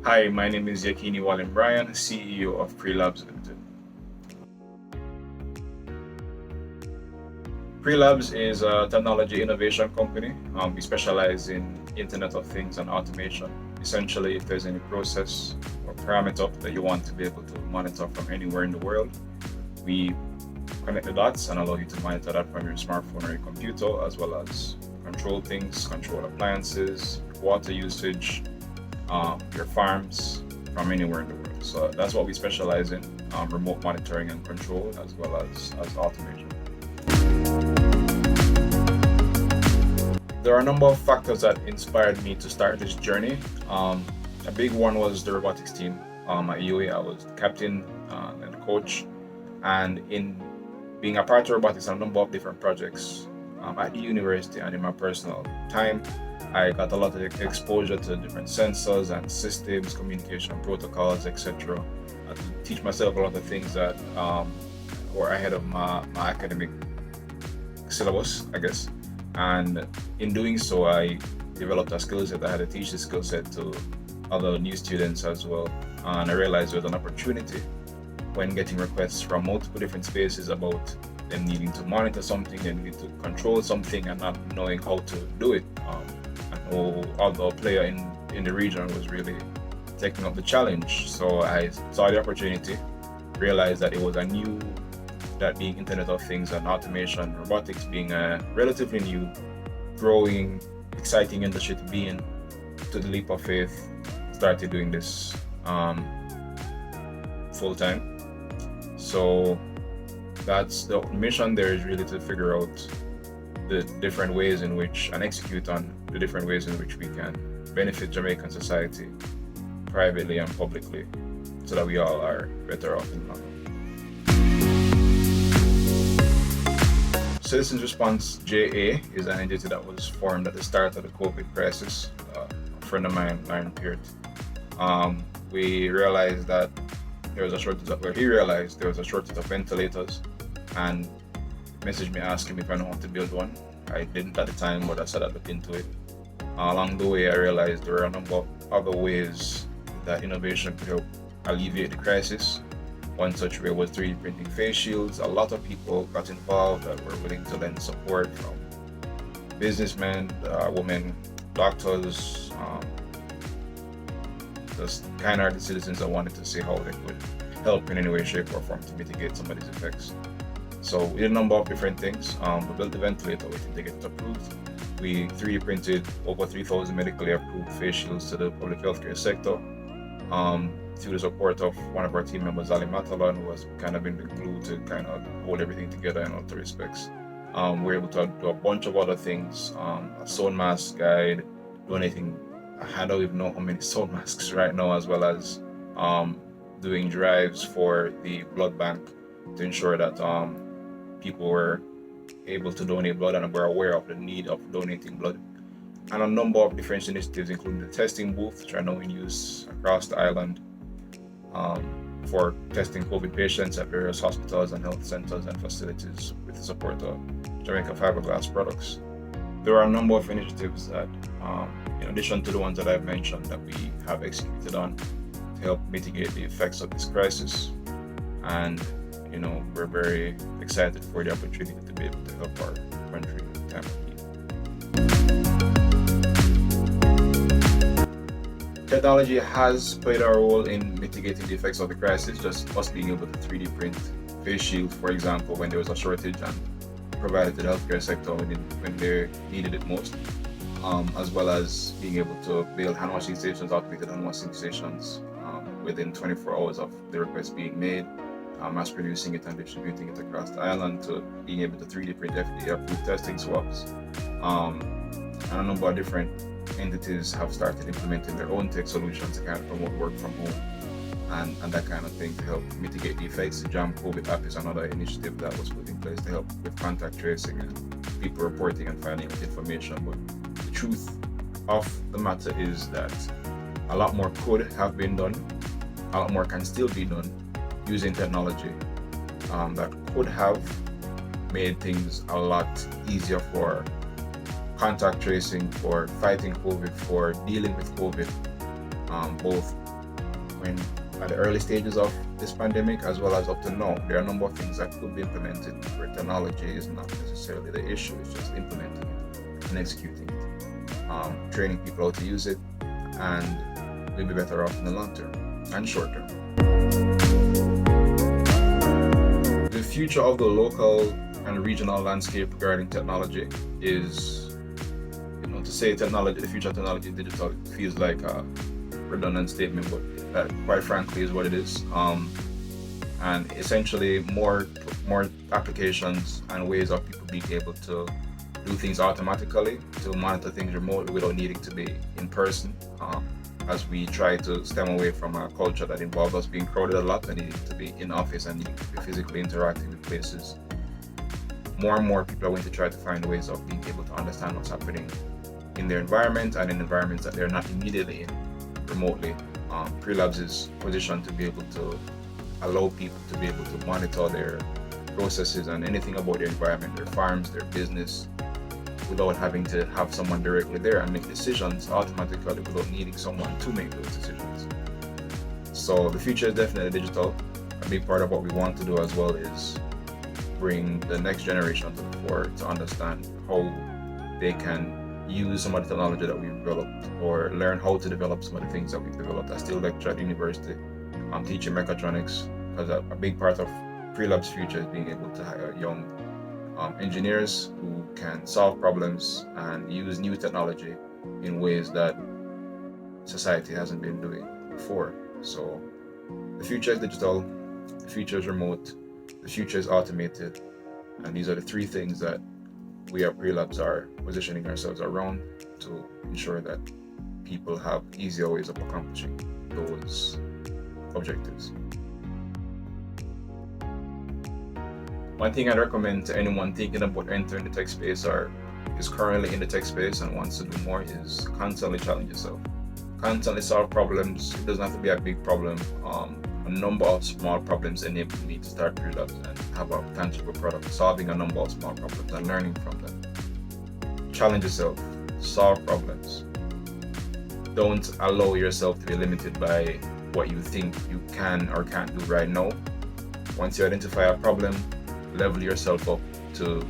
Hi, my name is Yekini Wallen-Bryan, CEO of PreeLabs Limited. PreeLabs is a technology innovation company. We specialize in Internet of Things and automation. Essentially, if there's any process or parameter that you want to be able to monitor from anywhere in the world, we connect the dots and allow you to monitor that from your smartphone or your computer, as well as control things, control appliances, water usage, your farms from anywhere in the world. So that's what we specialize in, remote monitoring and control, as well as automation. There are a number of factors that inspired me to start this journey. A big one was the robotics team. At UA, I was captain and coach, and in being a part of robotics and a number of different projects at the university and in my personal time, I got a lot of exposure to different sensors and systems, communication protocols, etc. To teach myself a lot of things that were ahead of my academic syllabus, I guess. And in doing so, I developed a skill set. I had to teach the skill set to other new students as well. And I realized there was an opportunity when getting requests from multiple different spaces about them needing to monitor something, they needing to control something and not knowing how to do it. And no other player in the region was really taking up the challenge. So I saw the opportunity, realized that it was that being Internet of Things and automation, robotics being a relatively new, growing, exciting industry to be in, to the leap of faith, started doing this full time. So that's the mission there, is really to figure out the different ways in which and execute on the different ways in which we can benefit Jamaican society privately and publicly, so that we all are better off in the long run. Citizens Response JA is an entity that was formed at the start of the COVID crisis. A friend of mine, Lauren Peart, we realized that there was a shortage of ventilators, and messaged me asking me if I know how to build one. I didn't at the time, but I started looking into it. Along the way, I realized there were a number of other ways that innovation could help alleviate the crisis. One such way was 3D printing face shields. A lot of people got involved that were willing to lend support, from businessmen, women, doctors, just kind-hearted citizens that wanted to see how they could help in any way, shape, or form to mitigate some of these effects. So we did a number of different things. We built the ventilator, waiting to get it approved. We 3D printed over 3,000 medically approved face shields to the public healthcare sector. Through the support of one of our team members, Ali Matalan, who has kind of been the glue to kind of hold everything together in all the respects. We're able to do a bunch of other things, a sewn mask guide, donating, I don't even know how many sewn masks right now, as well as doing drives for the blood bank to ensure that people were able to donate blood and were aware of the need of donating blood. And a number of different initiatives, including the testing booth, which are now in use across the island, for testing COVID patients at various hospitals and health centers and facilities with the support of Jamaica Fiberglass Products. There are a number of initiatives that, in addition to the ones that I've mentioned, that we have executed on to help mitigate the effects of this crisis. And we're very excited for the opportunity to be able to help our country in time of need. Technology has played a role in mitigating the effects of the crisis, just us being able to 3D print face shields, for example, when there was a shortage, and provided to the healthcare sector when they needed it most, as well as being able to build hand washing stations, automated hand washing stations, within 24 hours of the request being made, mass producing it and distributing it across the island, to being able to 3D print FDA approved testing swabs. And a number of different entities have started implementing their own tech solutions to kind of promote work from home and that kind of thing to help mitigate the effects. The Jam COVID app is another initiative that was put in place to help with contact tracing and people reporting and finding out information. But the truth of the matter is that a lot more could have been done, a lot more can still be done using technology that could have made things a lot easier for contact tracing, for fighting COVID, for dealing with COVID, both when at the early stages of this pandemic, as well as up to now, there are a number of things that could be implemented where technology is not necessarily the issue, it's just implementing it and executing it, training people how to use it, and we'll be better off in the long term and short term. The future of the local and regional landscape regarding technology is, to say technology, the future of technology digital feels like a redundant statement, but that quite frankly is what it is. And essentially more applications and ways of people being able to do things automatically, to monitor things remotely without needing to be in person, as we try to stem away from a culture that involves us being crowded a lot and needing to be in office and needing to be physically interacting with places. More and more people are going to try to find ways of being able to understand what's happening in their environment and in environments that they're not immediately in remotely. PreeLabs is positioned to be able to allow people to be able to monitor their processes and anything about their environment, their farms, their business, without having to have someone directly there and make decisions automatically without needing someone to make those decisions. So the future is definitely digital. A big part of what we want to do as well is bring the next generation to the fore to understand how they can use some of the technology that we've developed, or learn how to develop some of the things that we've developed. I still lecture at university. I'm teaching mechatronics, because a big part of PreeLabs' future is being able to hire young engineers who can solve problems and use new technology in ways that society hasn't been doing before. So the future is digital, the future is remote, the future is automated, and these are the three things that we at PreeLabs are positioning ourselves around to ensure that people have easier ways of accomplishing those objectives. One thing I'd recommend to anyone thinking about entering the tech space or is currently in the tech space and wants to do more is constantly challenge yourself. Constantly solve problems. It doesn't have to be a big problem. A number of small problems enabled me to start PreeLabs and have a tangible product, solving a number of small problems and learning from them. Challenge yourself, solve problems. Don't allow yourself to be limited by what you think you can or can't do right now. Once you identify a problem, level yourself up to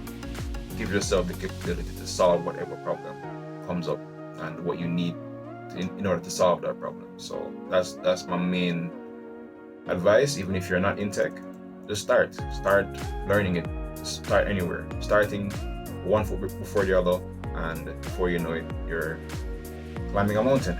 give yourself the capability to solve whatever problem comes up and what you need in order to solve that problem. So that's my main advice. Even if you're not in tech, just start learning it. Start anywhere, starting one foot before the other, and before you know it, you're climbing a mountain.